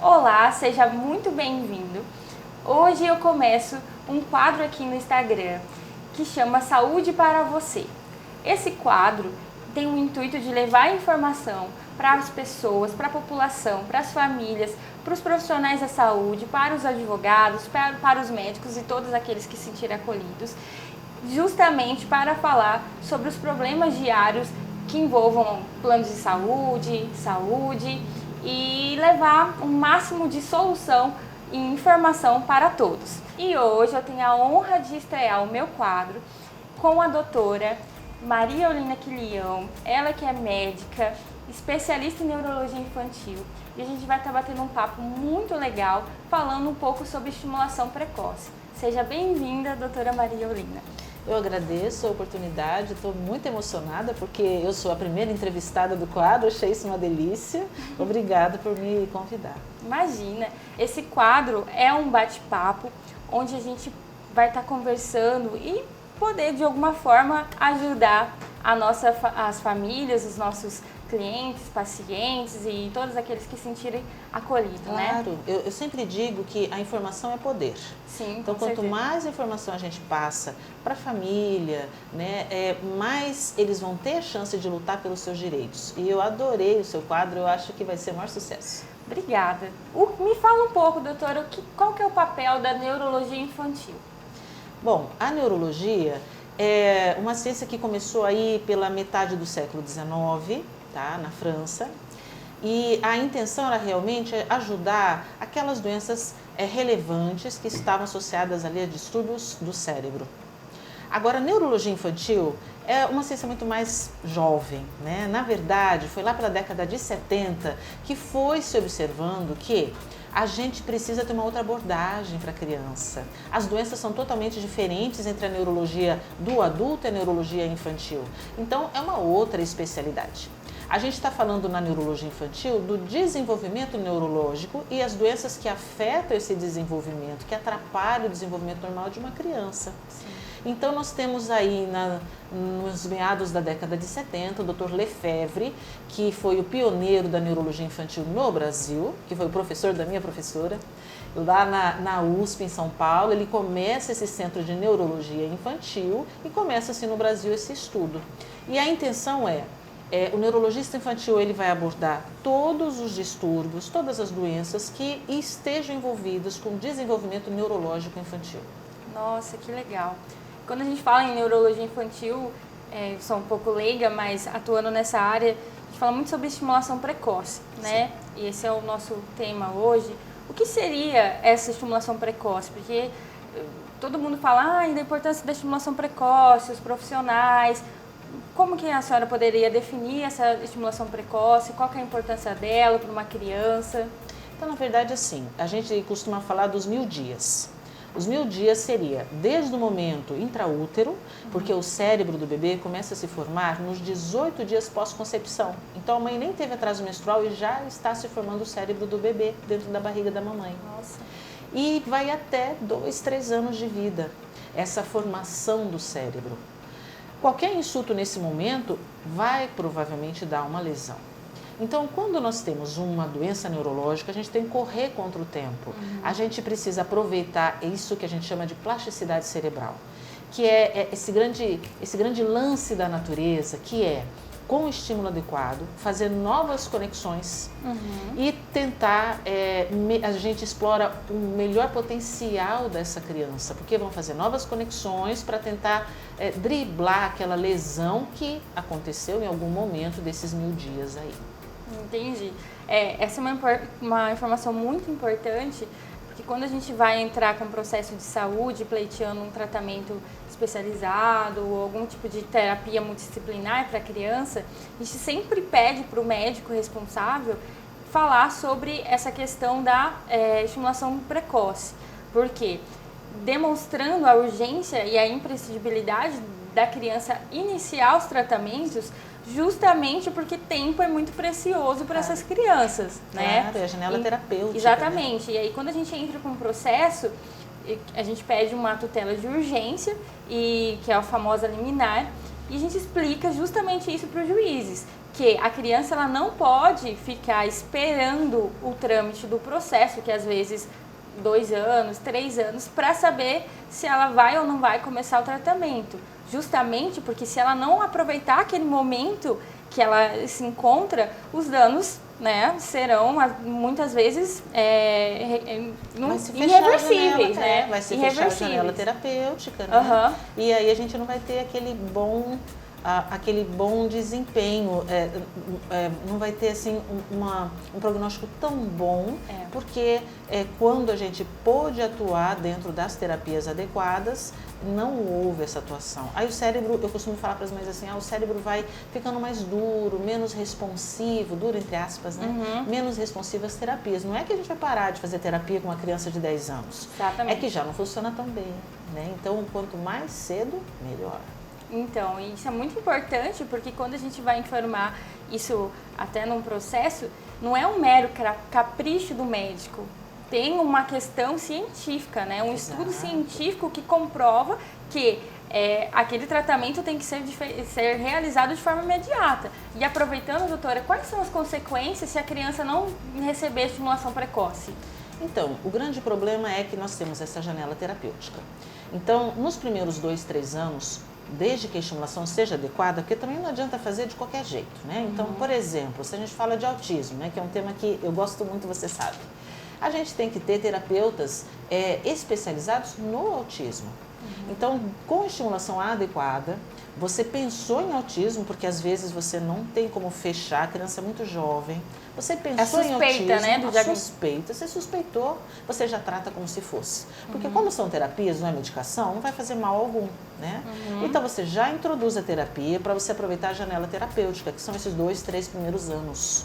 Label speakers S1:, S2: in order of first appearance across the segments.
S1: Olá, seja muito bem-vindo. Hoje eu começo um quadro aqui no Instagram que chama Saúde para Você. Esse quadro tem o intuito de levar informação para as pessoas, para a população, para as famílias, para os profissionais da saúde, para os advogados, para os médicos e todos aqueles que se sentirem acolhidos, justamente para falar sobre os problemas diários que envolvam planos de saúde e levar um máximo de solução e informação para todos. E hoje eu tenho a honra de estrear o meu quadro com a doutora Maria Olinda Quilião, ela que é médica, especialista em neurologia infantil, e a gente vai estar batendo um papo muito legal falando um pouco sobre estimulação precoce. Seja bem-vinda, doutora Maria Olinda.
S2: Eu agradeço a oportunidade, estou muito emocionada porque eu sou a primeira entrevistada do quadro, achei isso uma delícia. Obrigada por me convidar.
S1: Imagina, esse quadro é um bate-papo onde a gente vai estar conversando e poder de alguma forma ajudar as famílias, os nossos clientes, pacientes e todos aqueles que se sentirem acolhidos, né?
S2: Claro, eu sempre digo que a informação é poder.
S1: Sim,
S2: então,
S1: com
S2: quanto
S1: certeza.
S2: mais informação a gente passa para a família, né, mais eles vão ter a chance de lutar pelos seus direitos. E eu adorei o seu quadro, eu acho que vai ser o maior sucesso.
S1: Obrigada. Me fala um pouco, doutora, qual que é o papel da neurologia infantil?
S2: Bom, a neurologia é uma ciência que começou aí pela metade do século XIX, tá, na França, e a intenção era realmente ajudar aquelas doenças relevantes que estavam associadas ali a distúrbios do cérebro. Agora, a neurologia infantil é uma ciência muito mais jovem, né? Na verdade, foi lá pela década de 70 que foi se observando que a gente precisa ter uma outra abordagem para a criança. As doenças são totalmente diferentes entre a neurologia do adulto e a neurologia infantil. Então, é uma outra especialidade. A gente está falando na neurologia infantil do desenvolvimento neurológico e as doenças que afetam esse desenvolvimento, que atrapalham o desenvolvimento normal de uma criança. Sim. Então, nós temos aí, nos meados da década de 70, o Dr. Lefebvre, que foi o pioneiro da neurologia infantil no Brasil, que foi o professor da minha professora, lá na USP, em São Paulo. Ele começa esse centro de neurologia infantil e começa, assim, no Brasil esse estudo. E a intenção o neurologista infantil ele vai abordar todos os distúrbios, todas as doenças que estejam envolvidas com o desenvolvimento neurológico infantil.
S1: Nossa, que legal. Quando a gente fala em neurologia infantil, eu sou um pouco leiga, mas atuando nessa área, a gente fala muito sobre estimulação precoce, né? Sim. E esse é o nosso tema hoje. O que seria essa estimulação precoce? Porque todo mundo fala da importância da estimulação precoce, os profissionais. Como que a senhora poderia definir essa estimulação precoce? Qual que é a importância dela para uma criança?
S2: Então, na verdade, assim, a gente costuma falar dos 1000 dias. Os 1000 dias seria desde o momento intraútero, porque o cérebro do bebê começa a se formar nos 18 dias pós-concepção. Então, a mãe nem teve atraso menstrual e já está se formando o cérebro do bebê dentro da barriga da mamãe.
S1: Nossa.
S2: E vai até 2, 3 anos de vida, essa formação do cérebro. Qualquer insulto nesse momento vai provavelmente dar uma lesão. Então, quando nós temos uma doença neurológica, a gente tem que correr contra o tempo. A gente precisa aproveitar isso que a gente chama de plasticidade cerebral, que é esse grande lance da natureza, que é, com o estímulo adequado, fazer novas conexões e tentar, a gente explora o melhor potencial dessa criança, porque vão fazer novas conexões para tentar driblar aquela lesão que aconteceu em algum momento desses 1000 dias aí.
S1: Entendi. Essa é uma informação muito importante, porque quando a gente vai entrar com um processo de saúde, pleiteando um tratamento especializado ou algum tipo de terapia multidisciplinar para a criança, a gente sempre pede para o médico responsável falar sobre essa questão da estimulação precoce. Por quê? Demonstrando a urgência e a imprescindibilidade da criança iniciar os tratamentos, justamente porque tempo é muito precioso para essas crianças, né?
S2: Claro, é a janela terapêutica.
S1: Exatamente.
S2: Né?
S1: E aí, quando a gente entra com um processo, a gente pede uma tutela de urgência, que é a famosa liminar, e a gente explica justamente isso para os juízes, que a criança ela não pode ficar esperando o trâmite do processo, que às vezes 2 anos, 3 anos, para saber se ela vai ou não vai começar o tratamento. Justamente porque se ela não aproveitar aquele momento que ela se encontra, os danos, né, serão muitas vezes irreversíveis, né?
S2: Vai se fechar a janela terapêutica, né?
S1: Uhum.
S2: E aí a gente não vai ter aquele bom desempenho, não vai ter assim um prognóstico tão bom, porque quando a gente pôde atuar dentro das terapias adequadas, não houve essa atuação. Aí o cérebro, eu costumo falar para as mães assim, o cérebro vai ficando mais duro, menos responsivo, duro entre aspas, né? Menos responsivo às terapias. Não é que a gente vai parar de fazer terapia com uma criança de 10 anos.
S1: Exatamente.
S2: É que já não funciona tão bem, né? Então, quanto mais cedo, melhor.
S1: Então, isso é muito importante, porque quando a gente vai informar isso até num processo, não é um mero capricho do médico. Tem uma questão científica, né? Um estudo científico que comprova que aquele tratamento tem que ser realizado de forma imediata. E aproveitando, doutora, quais são as consequências se a criança não receber estimulação precoce?
S2: Então, o grande problema é que nós temos essa janela terapêutica. Então, nos primeiros 2, 3 anos, desde que a estimulação seja adequada, porque também não adianta fazer de qualquer jeito, né? Então, por exemplo, se a gente fala de autismo, né, que é um tema que eu gosto muito, você sabe, a gente tem que ter terapeutas especializados no autismo. Então, com a estimulação adequada, você pensou em autismo, porque às vezes você não tem como fechar, a criança é muito jovem, você pensou em autismo,
S1: né,
S2: você suspeitou, você já trata como se fosse. Porque como são terapias, não é medicação, não vai fazer mal algum, né? Então você já introduz a terapia para você aproveitar a janela terapêutica, que são esses 2, 3 primeiros anos.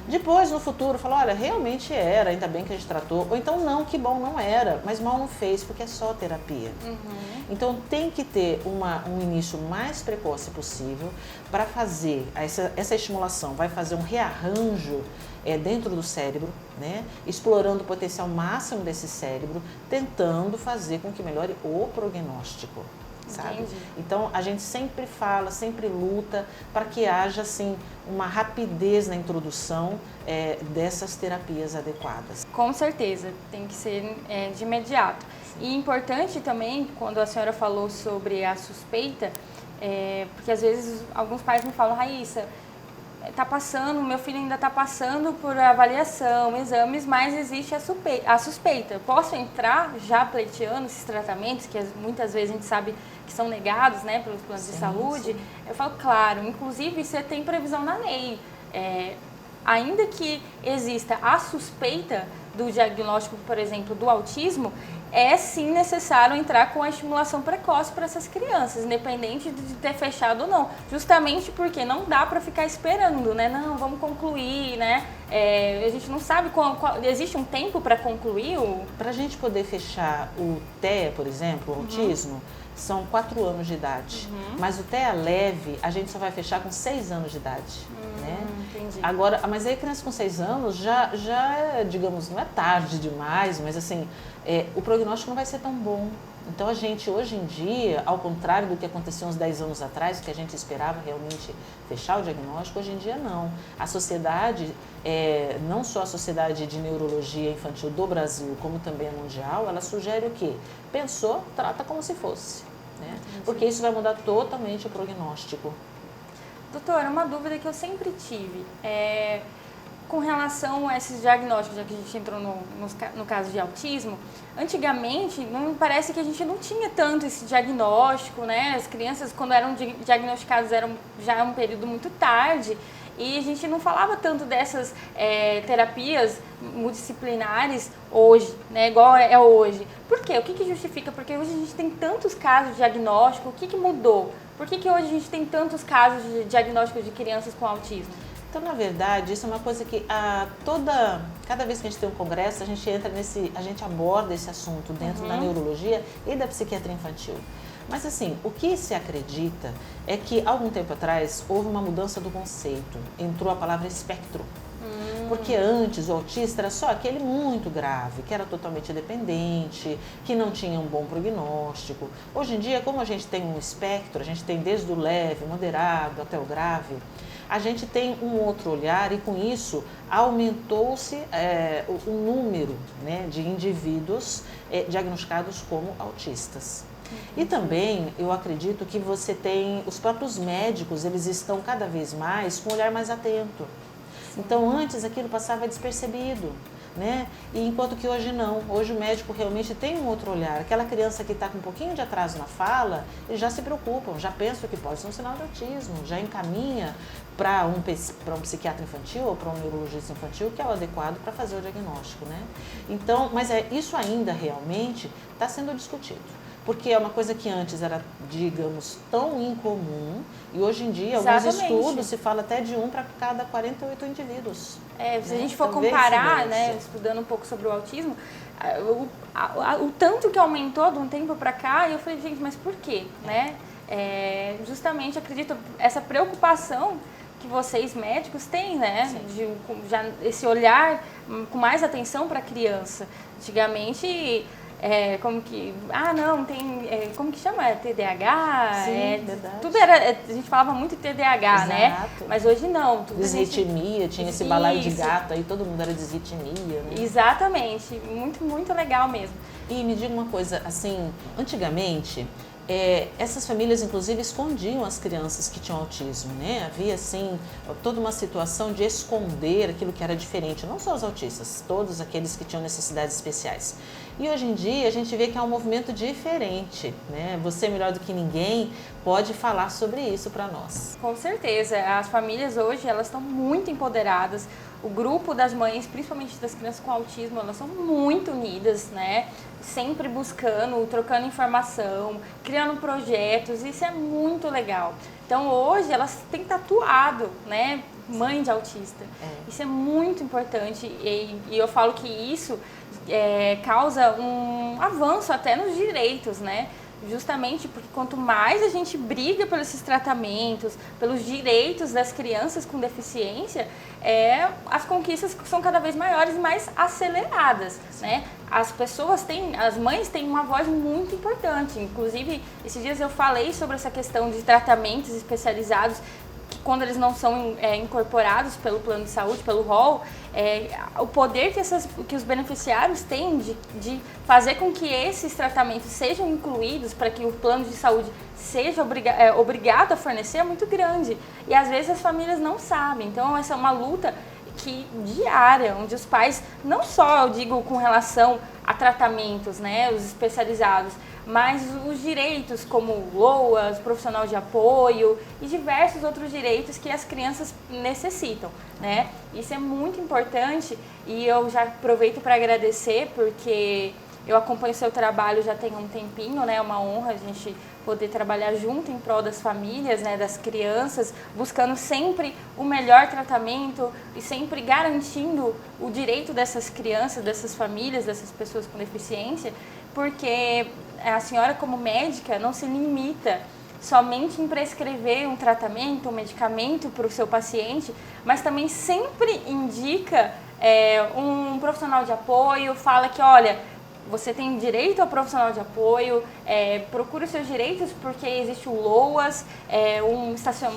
S2: Depois, no futuro, fala, olha, realmente era, ainda bem que a gente tratou. Ou então, não, que bom, não era, mas mal não fez, porque é só terapia. Então, tem que ter um início mais precoce possível para fazer essa estimulação. Vai fazer um rearranjo dentro do cérebro, né? Explorando o potencial máximo desse cérebro, tentando fazer com que melhore o prognóstico. Sabe?
S1: Entendi.
S2: Então, a gente sempre fala, sempre luta para que haja assim, uma rapidez na introdução dessas terapias adequadas.
S1: Com certeza, tem que ser de imediato. Sim. E importante também, quando a senhora falou sobre a suspeita, porque às vezes alguns pais me falam, Raíssa, meu filho ainda está passando por avaliação, exames, mas existe a suspeita. Posso entrar já pleiteando esses tratamentos, que muitas vezes a gente sabe que são negados, né, pelos planos de saúde? Sim. Eu falo, claro, inclusive você tem previsão na lei. Ainda que exista a suspeita do diagnóstico, por exemplo, do autismo, é sim necessário entrar com a estimulação precoce para essas crianças, independente de ter fechado ou não. Justamente porque não dá para ficar esperando, né? Não, vamos concluir, né? A gente não sabe existe um tempo para concluir
S2: Para a gente poder fechar o TEA, por exemplo, o autismo, são 4 anos de idade. Mas o TEA leve, a gente só vai fechar com 6 anos de idade. Né?
S1: Entendi.
S2: Agora, mas aí a criança com 6 anos já digamos, não é tarde demais, mas assim, o prognóstico não vai ser tão bom. Então a gente, hoje em dia, ao contrário do que aconteceu uns 10 anos atrás, que a gente esperava realmente fechar o diagnóstico, hoje em dia não. A sociedade, não só a Sociedade de Neurologia Infantil do Brasil, como também a mundial, ela sugere o quê? Pensou, trata como se fosse. Né? Porque isso vai mudar totalmente o prognóstico.
S1: Doutora, uma dúvida que eu sempre tive com relação a esses diagnósticos, já que a gente entrou no caso de autismo. Antigamente, não parece que a gente não tinha tanto esse diagnóstico, né? As crianças, quando eram diagnosticadas, já um período muito tarde, e a gente não falava tanto dessas terapias multidisciplinares hoje, né? Igual é hoje. Por quê? O que justifica? Porque hoje a gente tem tantos casos de diagnóstico, o que mudou? Por que hoje a gente tem tantos casos de diagnóstico de crianças com autismo?
S2: Então, na verdade, isso é uma coisa que cada vez que a gente tem um congresso, a gente aborda esse assunto dentro da neurologia e da psiquiatria infantil. Mas assim, o que se acredita é que, algum tempo atrás, houve uma mudança do conceito. Entrou a palavra espectro. Porque antes o autista era só aquele muito grave, que era totalmente dependente, que não tinha um bom prognóstico. Hoje em dia, como a gente tem um espectro, a gente tem desde o leve, moderado até o grave, a gente tem um outro olhar e com isso aumentou-se o número, né, de indivíduos diagnosticados como autistas. E também eu acredito que você tem, os próprios médicos, eles estão cada vez mais com um olhar mais atento. Então antes aquilo passava despercebido, né? E enquanto que hoje não, hoje o médico realmente tem um outro olhar. Aquela criança que está com um pouquinho de atraso na fala, eles já se preocupam, já pensam que pode ser um sinal de autismo, já encaminha para um psiquiatra infantil ou para um neurologista infantil, que é o adequado para fazer o diagnóstico, né? Então, mas isso ainda realmente está sendo discutido. Porque é uma coisa que antes era, digamos, tão incomum e hoje em dia, alguns estudos, se fala até de 1 para cada 48 indivíduos.
S1: Se a gente for comparar, né, estudando um pouco sobre o autismo, o tanto que aumentou de um tempo para cá, eu falei, gente, mas por quê? Né? Justamente, acredito, essa preocupação que vocês médicos têm, né, de já esse olhar com mais atenção para a criança. Antigamente... como que, não, tem, como que chama? TDAH?
S2: Sim, verdade.
S1: Tudo era, a gente falava muito TDAH,
S2: exato,
S1: né? Mas hoje não.
S2: Desritmia, tinha esse balaio de gato aí, todo mundo era desritmia, né?
S1: Exatamente, muito, muito legal mesmo.
S2: E me diga uma coisa, assim, antigamente... essas famílias, inclusive, escondiam as crianças que tinham autismo, né? Havia, assim, toda uma situação de esconder aquilo que era diferente, não só os autistas, todos aqueles que tinham necessidades especiais. E hoje em dia a gente vê que é um movimento diferente, né? Você, melhor do que ninguém, pode falar sobre isso para nós.
S1: Com certeza, as famílias hoje, elas estão muito empoderadas. O grupo das mães, principalmente das crianças com autismo, elas são muito unidas, né? Sempre buscando, trocando informação, criando projetos, isso é muito legal. Então hoje elas têm tatuado, né? Mãe de autista. Isso é muito importante e eu falo que isso causa um avanço até nos direitos, né? Justamente porque quanto mais a gente briga por esses tratamentos, pelos direitos das crianças com deficiência, as conquistas são cada vez maiores e mais aceleradas, né? As mães têm uma voz muito importante. Inclusive, esses dias eu falei sobre essa questão de tratamentos especializados que quando eles não são incorporados pelo plano de saúde, pelo rol, o poder que os beneficiários têm de fazer com que esses tratamentos sejam incluídos para que o plano de saúde seja obrigado a fornecer é muito grande. E às vezes as famílias não sabem. Então essa é uma luta diária, onde os pais, não só eu digo com relação a tratamentos, né, os especializados, mas os direitos como LOAS, profissional de apoio e diversos outros direitos que as crianças necessitam, né? Isso é muito importante e eu já aproveito para agradecer porque eu acompanho o seu trabalho já tem um tempinho, né? É uma honra a gente poder trabalhar junto em prol das famílias, né? Das crianças, buscando sempre o melhor tratamento e sempre garantindo o direito dessas crianças, dessas famílias, dessas pessoas com deficiência, porque a senhora como médica não se limita somente em prescrever um tratamento, um medicamento para o seu paciente, mas também sempre indica um profissional de apoio, fala que, olha, você tem direito ao profissional de apoio, procure os seus direitos porque existe o LOAS,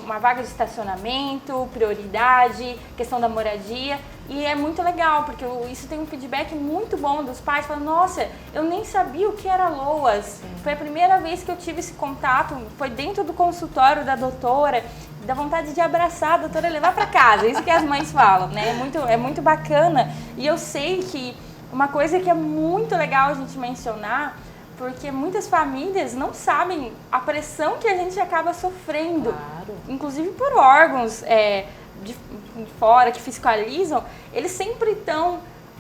S1: uma vaga de estacionamento, prioridade, questão da moradia. E é muito legal, porque isso tem um feedback muito bom dos pais, falando, nossa, eu nem sabia o que era LOAS. Sim. Foi a primeira vez que eu tive esse contato, foi dentro do consultório da doutora, dá vontade de abraçar a doutora e levar para casa, isso que as mães falam, né? É muito bacana. E eu sei que uma coisa que é muito legal a gente mencionar, porque muitas famílias não sabem a pressão que a gente acaba sofrendo, claro, inclusive por órgãos de fora que fiscalizam, eles sempre estão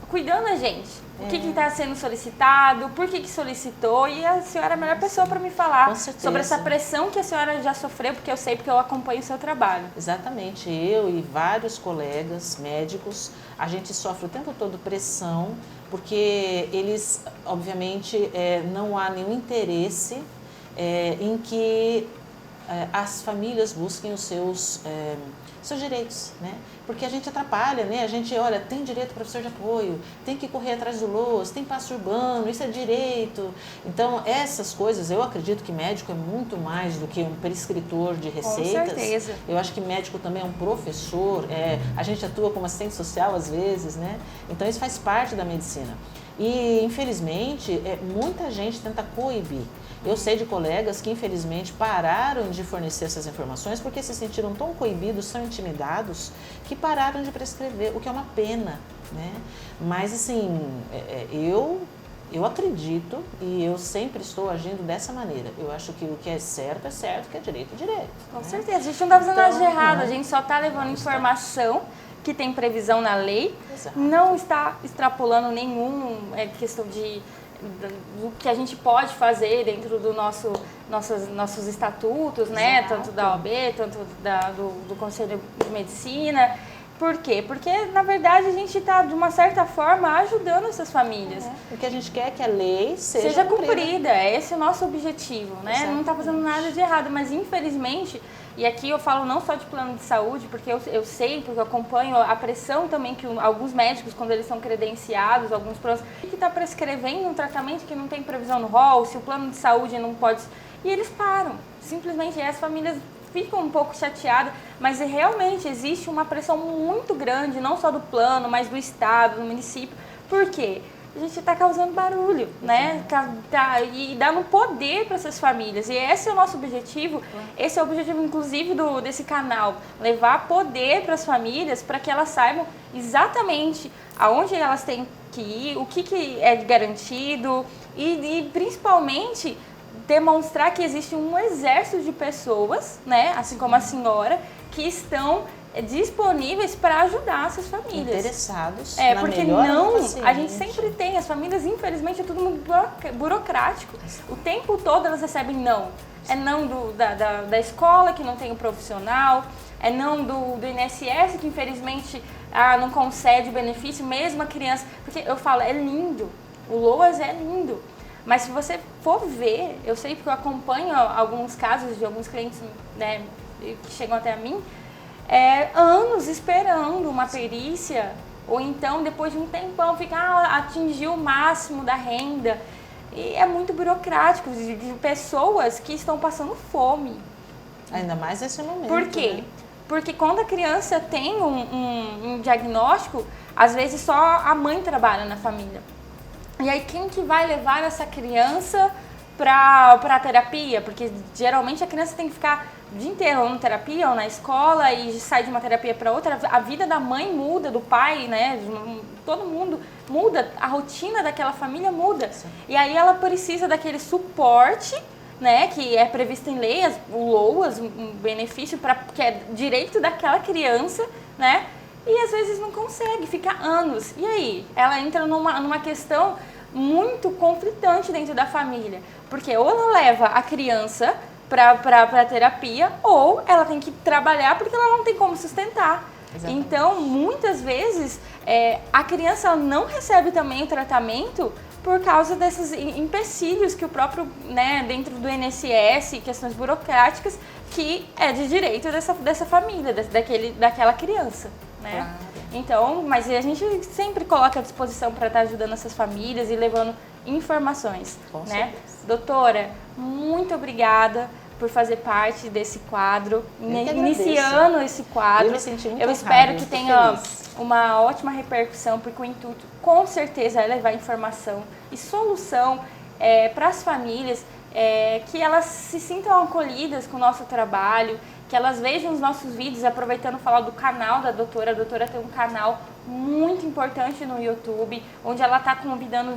S1: cuidando da gente. O que está sendo solicitado, por que solicitou, e a senhora é a melhor pessoa para me falar sobre essa pressão que a senhora já sofreu, porque eu acompanho o seu trabalho.
S2: Exatamente, eu e vários colegas médicos, a gente sofre o tempo todo pressão, porque eles, obviamente, não há nenhum interesse em que as famílias busquem os seus seus direitos, né? Porque a gente atrapalha, né? A gente, olha, tem direito ao professor de apoio, tem que correr atrás do LOAS, tem passe urbano, isso é direito. Então, essas coisas, eu acredito que médico é muito mais do que um prescritor de receitas.
S1: Com certeza.
S2: Eu acho que médico também é um professor, a gente atua como assistente social às vezes, né? Então, isso faz parte da medicina. E, infelizmente, muita gente tenta coibir. Eu sei de colegas que, infelizmente, pararam de fornecer essas informações porque se sentiram tão coibidos, tão intimidados, que pararam de prescrever, o que é uma pena, né? Mas, assim, eu acredito e eu sempre estou agindo dessa maneira. Eu acho que o que é certo, o que é direito, é direito.
S1: Com
S2: né?
S1: certeza. A gente não está fazendo nada de errado,
S2: não.
S1: a gente só está levando informação que tem previsão na lei,
S2: Exato.
S1: não está extrapolando nenhum questão do que a gente pode fazer dentro do nossos estatutos, né?
S2: Exato.
S1: Tanto da OAB, tanto do Conselho de Medicina. Por quê? Porque, na verdade, a gente está, de uma certa forma, ajudando essas famílias.
S2: O que a gente quer é que a lei
S1: seja cumprida. Esse é o nosso objetivo, né?
S2: Exatamente.
S1: Não está fazendo nada de errado, mas infelizmente, e aqui eu falo não só de plano de saúde, porque eu sei, porque eu acompanho a pressão também que alguns médicos, quando eles são credenciados, alguns planos, que está prescrevendo um tratamento que não tem previsão no rol, se o plano de saúde não pode... E eles param. Simplesmente, as famílias ficam um pouco chateadas, mas realmente existe uma pressão muito grande, não só do plano, mas do estado, do município. Por quê? A gente está causando barulho, né? E dando poder para essas famílias. E esse é o nosso objetivo, esse é o objetivo, inclusive, desse canal. Levar poder para as famílias, para que elas saibam exatamente aonde elas têm que ir, o que é garantido e principalmente, demonstrar que existe um exército de pessoas, né? Assim como a senhora, que estão disponíveis para ajudar essas famílias.
S2: Interessados na
S1: porque
S2: melhora
S1: não,
S2: do paciente.
S1: a gente sempre tem, as famílias, infelizmente, é tudo muito burocrático. O tempo todo elas recebem não. É não da escola, que não tem o profissional, é não do INSS, que infelizmente não concede o benefício, mesmo a criança. Porque eu falo, é lindo, o LOAS é lindo. Mas se você for ver, eu sei porque eu acompanho alguns casos de alguns clientes, né, que chegam até a mim, anos esperando uma perícia, ou então depois de um tempão atingiu o máximo da renda. E é muito burocrático, de pessoas que estão passando fome.
S2: Ainda mais nesse momento.
S1: Por quê?
S2: Né?
S1: Porque quando a criança tem um diagnóstico, às vezes só a mãe trabalha na família. E aí quem que vai levar essa criança para a terapia? Porque geralmente a criança tem que ficar o dia inteiro ou na terapia ou na escola e sai de uma terapia para outra. A vida da mãe muda, do pai, né? Todo mundo muda, a rotina daquela família muda. Sim. E aí ela precisa daquele suporte, né? Que é previsto em lei, o LOAS, um benefício que é direito daquela criança, né? E às vezes não consegue, fica anos. E aí? Ela entra numa questão muito conflitante dentro da família. Porque ou ela leva a criança para terapia, ou ela tem que trabalhar porque ela não tem como sustentar. Exatamente. Então, muitas vezes, a criança não recebe também o tratamento por causa desses empecilhos que o próprio, né, dentro do INSS, questões burocráticas, que é de direito dessa família, daquela criança. Né?
S2: Claro.
S1: Então, mas a gente sempre coloca à disposição para estar ajudando essas famílias e levando informações.
S2: Com
S1: né?
S2: certeza.
S1: Doutora, muito obrigada por fazer parte desse quadro,
S2: iniciando
S1: esse quadro.
S2: Eu me senti muito
S1: Eu espero
S2: honrada,
S1: que tenha
S2: feliz.
S1: uma ótima repercussão, porque o intuito com certeza é levar informação e solução para as famílias, que elas se sintam acolhidas com o nosso trabalho, que elas vejam os nossos vídeos, aproveitando falar do canal da doutora. A doutora tem um canal muito importante no YouTube, onde ela está convidando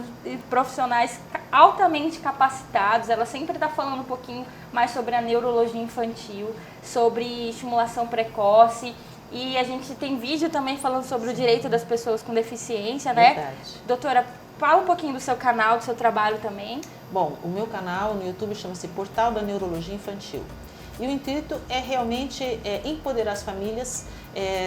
S1: profissionais altamente capacitados. Ela sempre está falando um pouquinho mais sobre a neurologia infantil, sobre estimulação precoce. E a gente tem vídeo também falando sobre o direito das pessoas com deficiência, né?
S2: Verdade.
S1: Doutora, fala um pouquinho do seu canal, do seu trabalho também.
S2: Bom, o meu canal no YouTube chama-se Portal da Neurologia Infantil. E o intuito é realmente empoderar as famílias,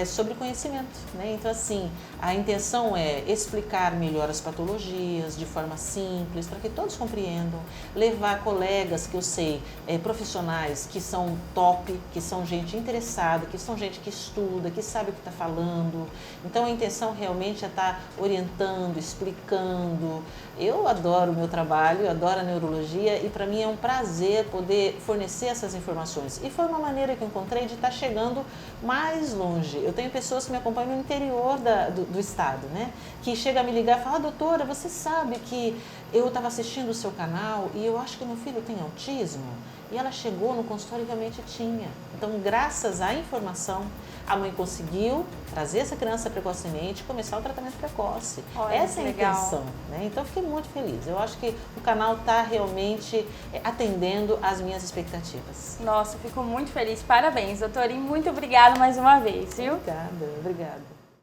S2: sobre conhecimento, né? Então, assim, a intenção é explicar melhor as patologias de forma simples, para que todos compreendam, levar colegas que eu sei, profissionais que são top, que são gente interessada, que são gente que estuda, que sabe o que está falando. Então, a intenção realmente é estar orientando, explicando. Eu adoro o meu trabalho, eu adoro a neurologia e para mim é um prazer poder fornecer essas informações. E foi uma maneira que eu encontrei de estar chegando mais longe. Eu tenho pessoas que me acompanham no interior do estado, né? Que chegam a me ligar e falam, doutora, você sabe que eu estava assistindo o seu canal e eu acho que meu filho tem autismo? E ela chegou no consultório e realmente tinha. Então, graças à informação, a mãe conseguiu trazer essa criança precocemente e começar o tratamento precoce.
S1: Olha,
S2: essa é a
S1: legal.
S2: intenção, né? Então, eu fiquei muito feliz. Eu acho que o canal está realmente atendendo às minhas expectativas.
S1: Nossa, fico muito feliz. Parabéns, doutora, e muito obrigada mais uma vez, viu?
S2: Obrigada, obrigada.